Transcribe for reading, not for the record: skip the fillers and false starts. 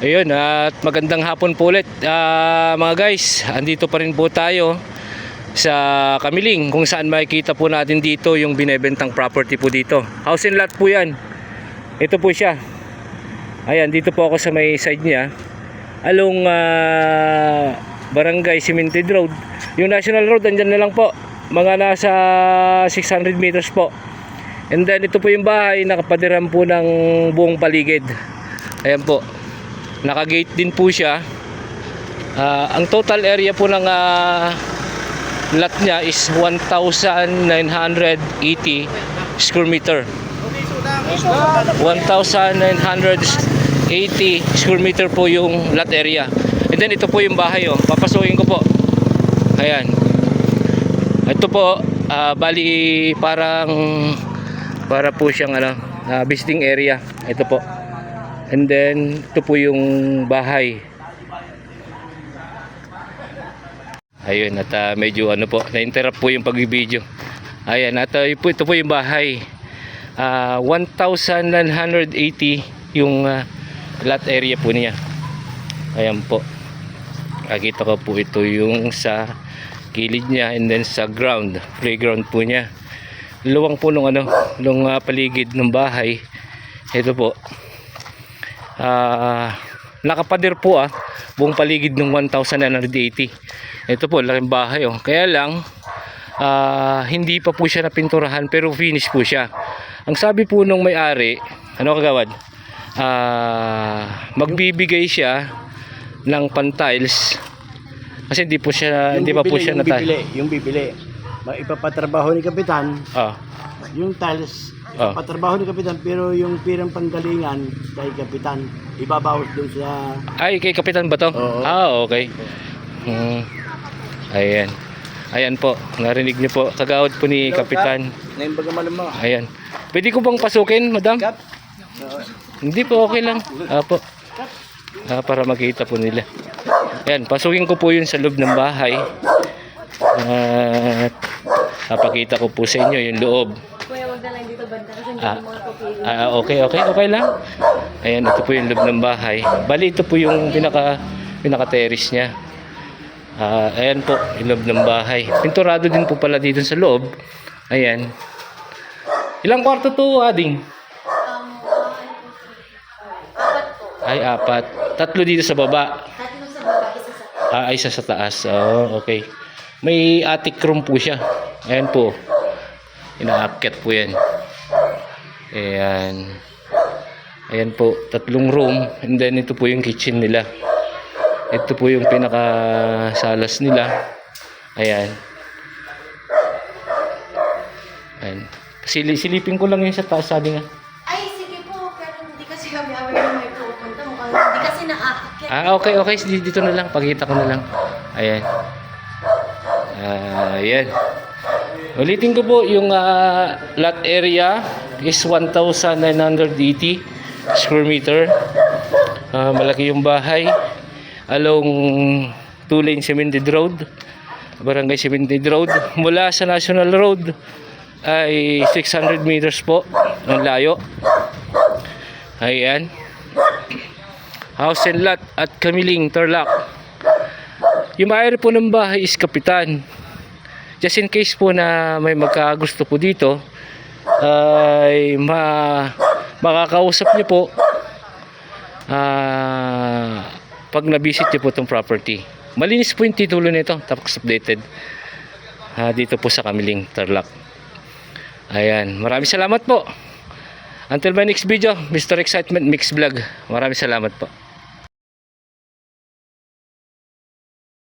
Ayun, at magandang hapon po ulit mga guys. Andito pa rin po tayo sa Kamiling, kung saan makikita po natin dito yung binebentang property po dito. House and lot po yan. Ito po siya. Ayan, dito po ako sa may side niya, along Barangay Cemented Road. Yung National Road andyan na lang po, mga nasa 600 meters po. And then ito po yung bahay, nakapadiram po ng buong paligid. Ayan po, naka-gate din po siya. Ang total area po ng lot niya is 1,980 square meter. 1,980 square meter po yung lot area. And then ito po yung bahay, oh. Papasukin ko po. Ayan. Ito po bali para po siyang visiting area. Ito po. And then ito po yung bahay. Ayun, at medyo na-interrupt po yung pag-video. Ayan, at ito po yung bahay. 1,980 yung lot area po niya. Ayan po. Nakita ko po ito yung sa kilid niya, and then sa ground, playground po niya. Luwang po nung paligid ng bahay. Ito po. Nakapader po buong paligid ng 1,980. Ito po, laking bahay, oh. Kaya lang hindi pa po siya napinturahan, pero finish po siya. Ang sabi po nung may-ari, kagawad, magbibigay siya ng pan-tiles kasi hindi pa po siya yung bibili ipapatrabaho ni kapitan. Yung tiles ipapatrabaho ni kapitan, pero yung pirang panggalingan kay kapitan ibabawas dun sa kay kapitan ba to? Okay. Ayan po, narinig niyo po, kagawad po ni kapitan. Ayan, pwede ko bang pasukin, madam? Hindi po, okay lang. Po. Para makita po nila. Ayan, pasukin ko po yun sa loob ng bahay. At papakita ko po sa inyo yung loob. Kuya, wag na lang dito banda kasi hindi mo mga okay lang. Ayan, ito po yung loob ng bahay. Bali, ito po yung pinaka-terrace niya. Ayan po, yung loob ng bahay. Pinturado din po pala dito sa loob. Ayan. Ilang kwarto to, Ading? 4 po. Ay, 4. 3 dito sa baba. 3 sa baba, isa sa taas. Isa sa taas. Okay. May attic room po siya. Ayan po. Inaakyat po yan. Ayan. Ayan po, 3 room. And then ito po yung kitchen nila. Ito po yung pinaka-salas nila. Ayan. Ayan. Silipin ko lang yun sa taas, sabi nga. Ay, sige po. Pero hindi kasi kami aware na may pupunta. Mukhang hindi kasi naaakyat. Okay. Dito na lang. Pakita ko na lang. Ayan. Ayan. Ulitin ko po, yung lot area is 1,980 square meter. Malaki yung bahay. Along 2-lane Cemented Road, Barangay Cemented Road. Mula sa National Road ay 600 meters po ang layo. Ayan. House and lot at Kamiling, Tarlac. Yung may-ari po ng bahay is kapitan. Just in case po na may magkagusto po dito, ay makakausap niyo po pag na-visit niyo po itong property. Malinis po yung titulo nito, tapos updated dito po sa Kamiling, Tarlac. Ayan, maraming salamat po. Until my next video, Mr. Excitement Mix Vlog. Maraming salamat po.